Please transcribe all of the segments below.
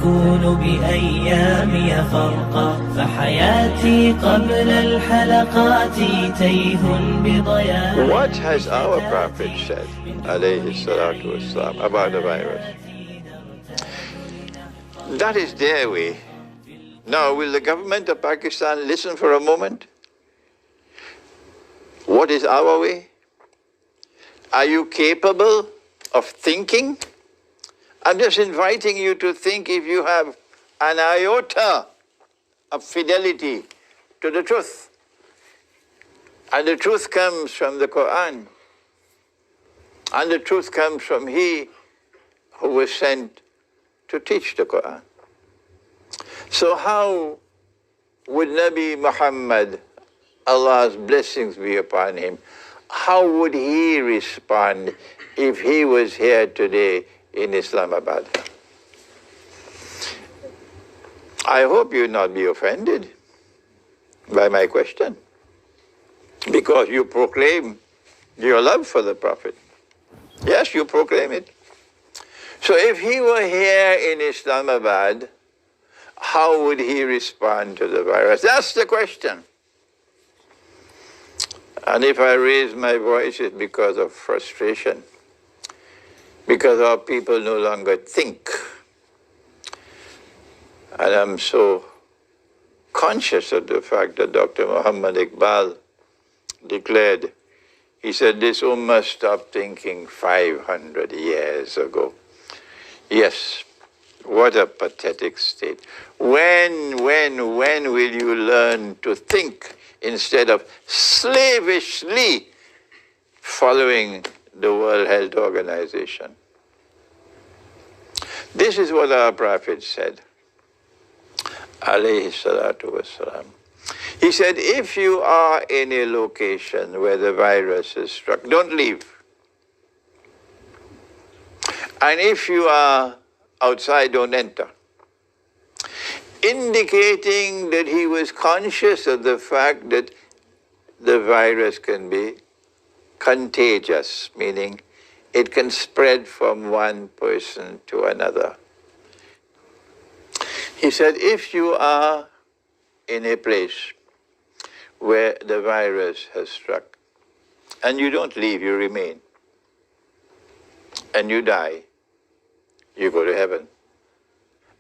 كون بأيامي خرقا فحياتي قبل الحلقات تيه بضياع. What has our Prophet said, alayhi salatu wassalam, about the virus? That is their way. Now, will the government of Pakistan listen for a moment? What is our way? Are you capable of thinking? I'm just inviting you to think if you have an iota of fidelity to the truth. And the truth comes from the Quran. And the truth comes from He who was sent to teach the Quran. So how would Nabi Muhammad, Allah's blessings be upon him, how would he respond if he was here today in Islamabad? I hope you not be offended by my question, because you proclaim your love for the Prophet. Yes, you proclaim it. So if he were here in Islamabad, how would he respond to the virus? That's the question. And if I raise my voice, it's because of frustration, because our people no longer think. And I'm so conscious of the fact that Dr. Muhammad Iqbal declared, he said, this ummah stopped thinking 500 years ago. Yes, what a pathetic state. When will you learn to think instead of slavishly following the World Health Organization? This is what our Prophet said, alayhi salatu wassalam. He said, if you are in a location where the virus is struck, don't leave. And if you are outside, don't enter. Indicating that he was conscious of the fact that the virus can be contagious, meaning it can spread from one person to another. He said, if you are in a place where the virus has struck, and you don't leave, you remain, and you die, you go to heaven.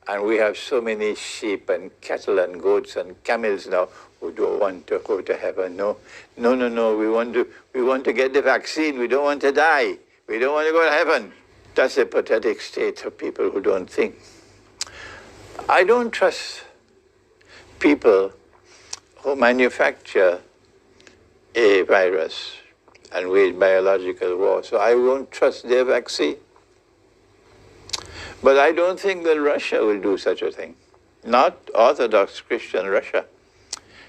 And we have so many sheep and cattle and goats and camels now who don't want to go to heaven. No, we want to get the vaccine. We don't want to die. We don't want to go to heaven. That's a pathetic state of people who don't think. I don't trust people who manufacture a virus and wage biological war, so I won't trust their vaccine. But I don't think that Russia will do such a thing. Not Orthodox Christian Russia.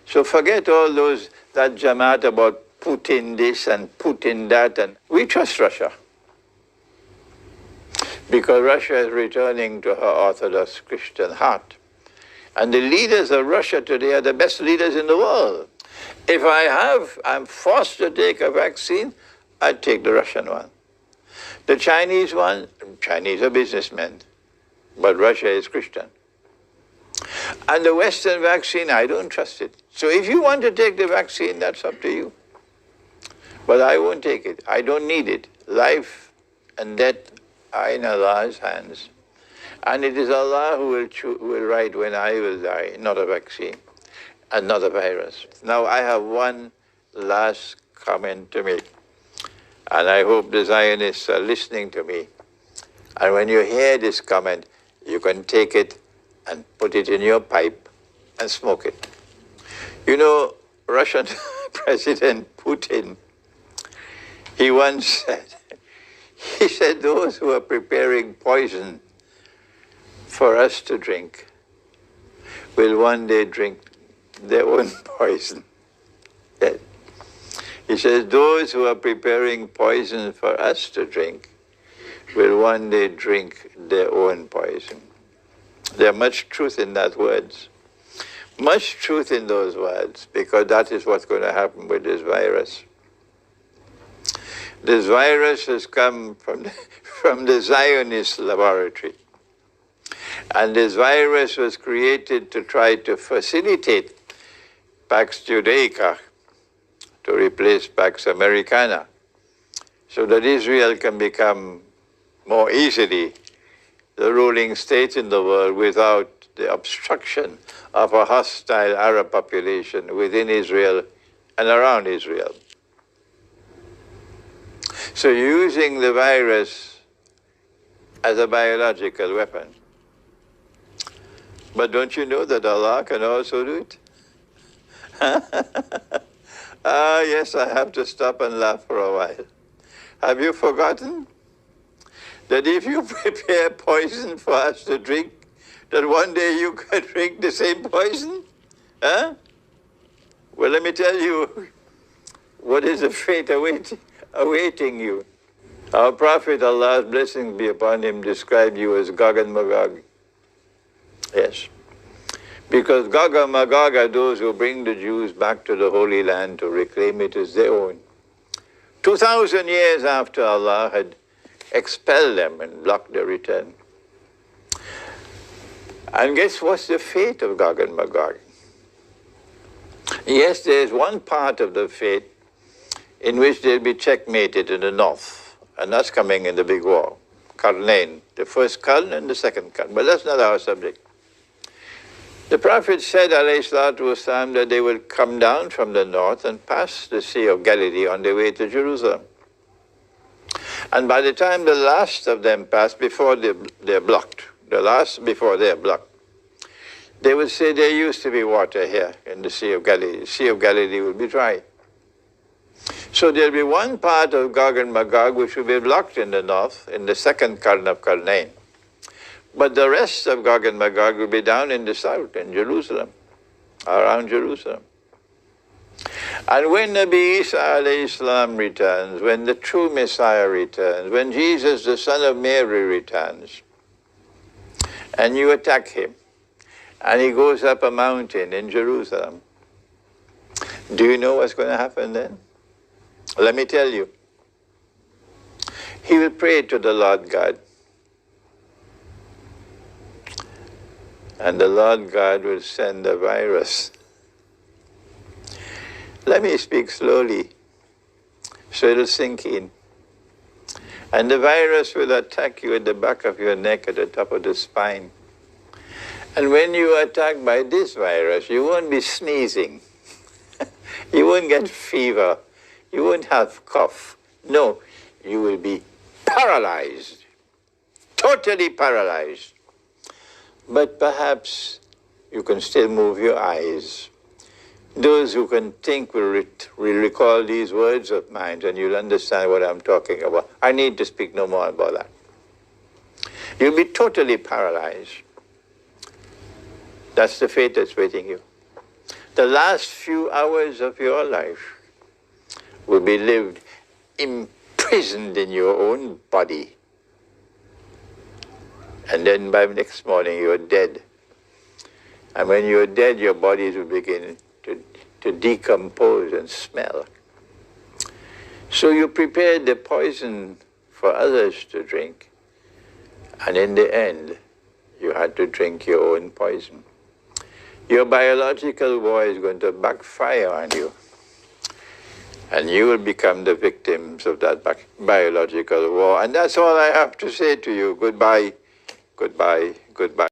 So forget all that Jamaat about Putin this and Putin that, and we trust Russia. Because Russia is returning to her Orthodox Christian heart. And the leaders of Russia today are the best leaders in the world. If I'm forced to take a vaccine, I'd take the Russian one. The Chinese one, Chinese are businessmen, but Russia is Christian. And the Western vaccine, I don't trust it. So if you want to take the vaccine, that's up to you. But I won't take it. I don't need it. Life and death are in Allah's hands. And it is Allah who will write when I will die, not a vaccine and not a virus. Now I have one last comment to make. And I hope the Zionists are listening to me. And when you hear this comment, you can take it and put it in your pipe and smoke it. You know, Russian President Putin, he once said, those who are preparing poison for us to drink will one day drink their own poison. Yes. He says, those who are preparing poison for us to drink will one day drink their own poison. There's much truth in that words. Much truth in those words, because that is what's going to happen with this virus. This virus has come from the Zionist laboratory. And this virus was created to try to facilitate Pax Judaica to replace Pax Americana, so that Israel can become more easily the ruling state in the world without the obstruction of a hostile Arab population within Israel and around Israel. So using the virus as a biological weapon. But don't you know that Allah can also do it? Yes, I have to stop and laugh for a while. Have you forgotten that if you prepare poison for us to drink, that one day you can drink the same poison? Huh? Well, let me tell you what is the fate awaiting you. Our Prophet, Allah's blessings be upon him, described you as Gog and Magog. Yes. Because Gog and Magog are those who bring the Jews back to the Holy Land to reclaim it as their own. 2,000 years after Allah had expelled them and blocked their return. And guess what's the fate of Gog and Magog? Yes, there is one part of the fate in which they'll be checkmated in the north, and that's coming in the big war. Qarnayn, the first Qarn and the second Qarn, but that's not our subject. The Prophet said, alayhi salatu wasalam, that they will come down from the north and pass the Sea of Galilee on their way to Jerusalem. And by the time the last of them pass, before they're blocked, the last before they're blocked, they would say there used to be water here in the Sea of Galilee. The Sea of Galilee will be dry. So there'll be one part of Gog and Magog which will be blocked in the north, in the second Qarn of Qarnayn. But the rest of Gog and Magog will be down in the south, in Jerusalem, around Jerusalem. And when Nabi Isa alayhi salam returns, when the true Messiah returns, when Jesus, the son of Mary, returns, and you attack him, and he goes up a mountain in Jerusalem, do you know what's going to happen then? Let me tell you. He will pray to the Lord God. And the Lord God will send a virus. Let me speak slowly, so it'll sink in. And the virus will attack you at the back of your neck, at the top of the spine. And when you are attacked by this virus, you won't be sneezing. You won't get fever. You won't have cough. No, you will be paralyzed, totally paralyzed. But perhaps you can still move your eyes. Those who can think will recall these words of mine, and you'll understand what I'm talking about. I need to speak no more about that. You'll be totally paralyzed. That's the fate that's waiting you. The last few hours of your life will be lived imprisoned in your own body. And then by next morning you're dead. And when you're dead, your bodies will begin to decompose and smell. So you prepared the poison for others to drink, and in the end, you had to drink your own poison. Your biological war is going to backfire on you, and you will become the victims of that biological war. And that's all I have to say to you. Goodbye, goodbye, goodbye.